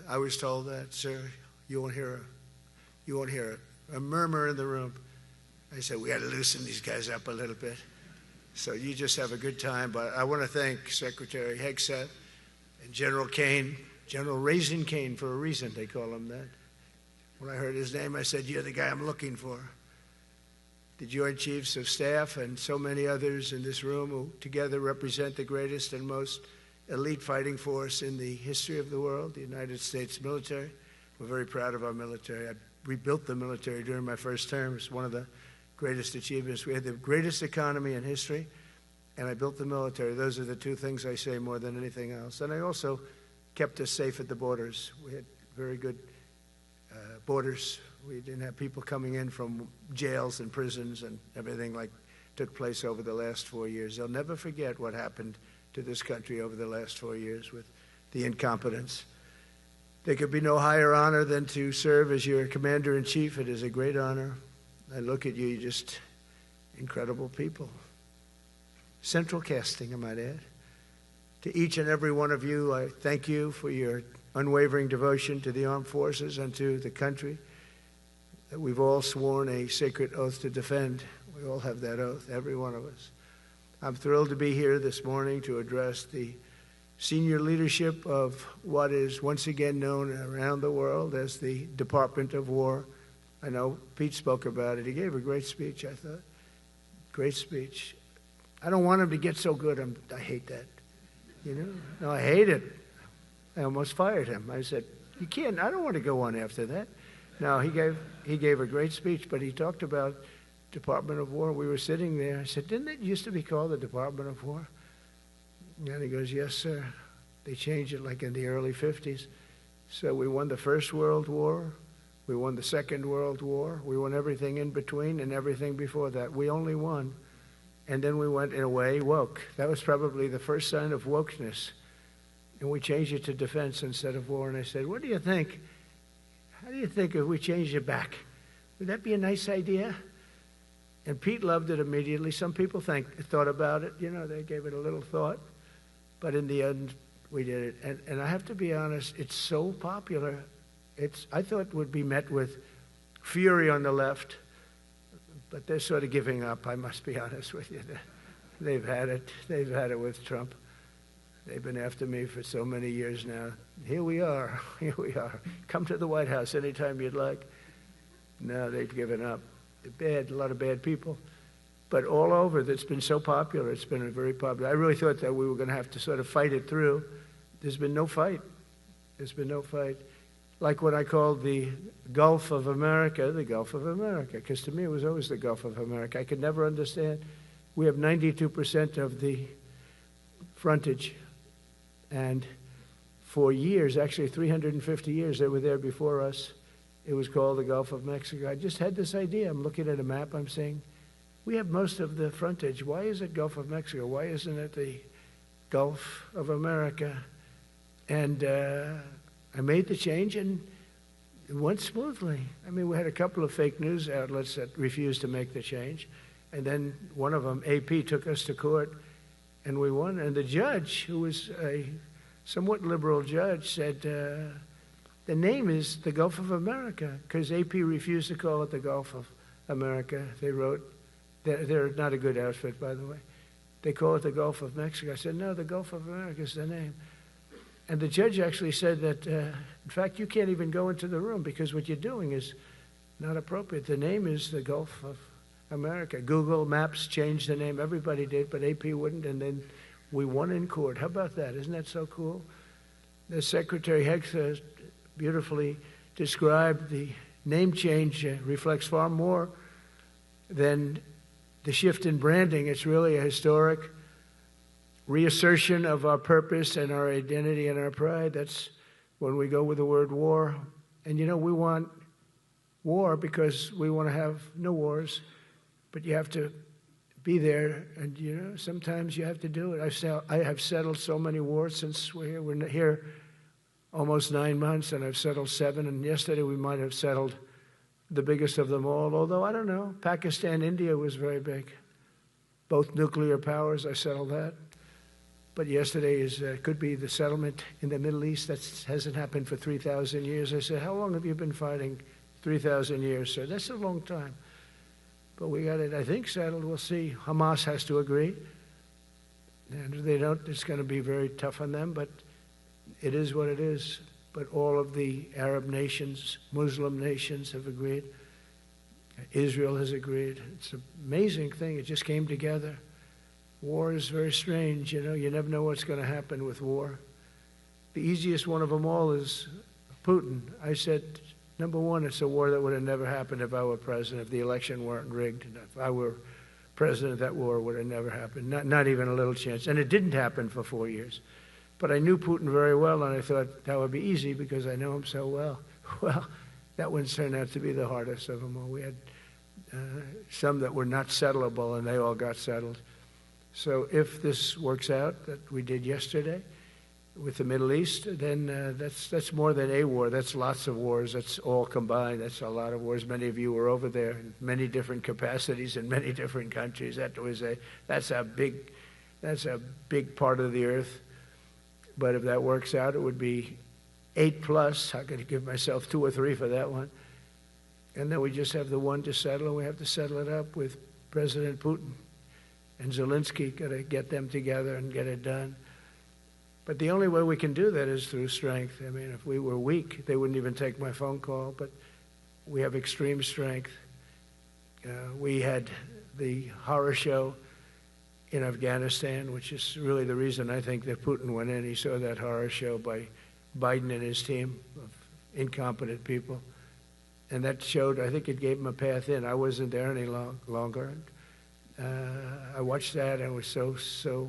I was told that, sir, you won't hear a murmur in the room. I said, we got to loosen these guys up a little bit. So you just have a good time. But I want to thank Secretary Hegseth and General Kane, General Raisin Kane for a reason, they call him that. When I heard his name, I said, you're the guy I'm looking for. The Joint Chiefs of Staff and so many others in this room who together represent the greatest and most elite fighting force in the history of the world, the United States military. We're very proud of our military. I rebuilt the military during my first term. It's one of the greatest achievements. We had the greatest economy in history, and I built the military. Those are the two things I say more than anything else. And I also kept us safe at the borders. We had very good borders. We didn't have people coming in from jails and prisons and everything like took place over the last 4 years. They'll never forget what happened to this country over the last 4 years with the incompetence. There could be no higher honor than to serve as your commander-in-chief. It is a great honor. I look at you, you're just incredible people. Central casting, I might add. To each and every one of you, I thank you for your unwavering devotion to the armed forces and to the country that we've all sworn a sacred oath to defend. We all have that oath, every one of us. I'm thrilled to be here this morning to address the senior leadership of what is once again known around the world as the Department of War. I know Pete spoke about it. He gave a great speech, I thought. Great speech. I don't want him to get so good. I hate that. You know? No, I hate it. I almost fired him. I said, you can't, I don't want to go on after that. No, he gave a great speech, but he talked about Department of War. We were sitting there. I said, didn't it used to be called the Department of War? And he goes, yes, sir. They changed it like in the early 50s. So we won the First World War. We won the Second World War. We won everything in between and everything before that. We only won. And then we went, in a way, woke. That was probably the first sign of wokeness. And we changed it to defense instead of war. And I said, what do you think? How do you think if we changed it back? Would that be a nice idea? And Pete loved it immediately. Some people thought about it. You know, they gave it a little thought. But in the end, we did it. And I have to be honest, it's so popular. I thought it would be met with fury on the left. But they're sort of giving up, I must be honest with you. They've had it. They've had it with Trump. They've been after me for so many years now. Here we are. Here we are. Come to the White House anytime you'd like. No, they've given up. They're bad, a lot of bad people. But all over, it's been so popular. It's been very popular. I really thought that we were going to have to sort of fight it through. There's been no fight. There's been no fight. Like what I called the Gulf of America, the Gulf of America, because to me it was always the Gulf of America. I could never understand. We have 92% of the frontage. And for years, actually 350 years, they were there before us. It was called the Gulf of Mexico. I just had this idea. I'm looking at a map. I'm saying, we have most of the frontage. Why is it Gulf of Mexico? Why isn't it the Gulf of America? And I made the change, and it went smoothly. I mean, we had a couple of fake news outlets that refused to make the change. And then one of them, AP, took us to court, and we won. And the judge, who was a somewhat liberal judge, said, the name is the Gulf of America, because AP refused to call it the Gulf of America. They wrote, they're not a good outfit, by the way. They call it the Gulf of Mexico. I said, no, the Gulf of America is the name. And the judge actually said that, in fact, you can't even go into the room because what you're doing is not appropriate. The name is the Gulf of America. Google Maps changed the name. Everybody did, but AP wouldn't, and then we won in court. How about that? Isn't that so cool? The Secretary Hegseth beautifully described the name change reflects far more than the shift in branding. It's really a historic reassertion of our purpose and our identity and our pride. That's when we go with the word war. And you know, we want war because we want to have no wars, but you have to be there, and you know, sometimes you have to do it. I have settled so many wars since we're here. We're here almost 9 months, and I've settled 7, and yesterday we might have settled the biggest of them all, although I don't know. Pakistan, India was very big. Both nuclear powers, I settled that. But yesterday could be the settlement in the Middle East. That hasn't happened for 3,000 years. I said, how long have you been fighting? 3,000 years, sir. That's a long time. But we got it, I think, settled. We'll see. Hamas has to agree. And if they don't, it's going to be very tough on them. But it is what it is. But all of the Arab nations, Muslim nations have agreed. Israel has agreed. It's an amazing thing. It just came together. War is very strange, you know. You never know what's going to happen with war. The easiest one of them all is Putin. I said, number one, it's a war that would have never happened if I were president, if the election weren't rigged. If I were president, that war would have never happened. Not even a little chance. And it didn't happen for 4 years. But I knew Putin very well, and I thought that would be easy because I know him so well. Well, that one turned out to be the hardest of them all. We had some that were not settlable, and they all got settled. So if this works out, that we did yesterday with the Middle East, then that's more than a war. That's lots of wars. That's all combined. That's a lot of wars. Many of you were over there in many different capacities in many different countries. That's a big part of the earth. But if that works out, it would be 8+. I'm going to give myself 2 or 3 for that one. And then we just have the one to settle, and we have to settle it up with President Putin. And Zelensky, got to get them together and get it done. But the only way we can do that is through strength. I mean, if we were weak, they wouldn't even take my phone call. But we have extreme strength. We had the horror show in Afghanistan, which is really the reason I think that Putin went in. He saw that horror show by Biden and his team of incompetent people. And that showed, I think it gave him a path in. I wasn't there any longer. I watched that and was so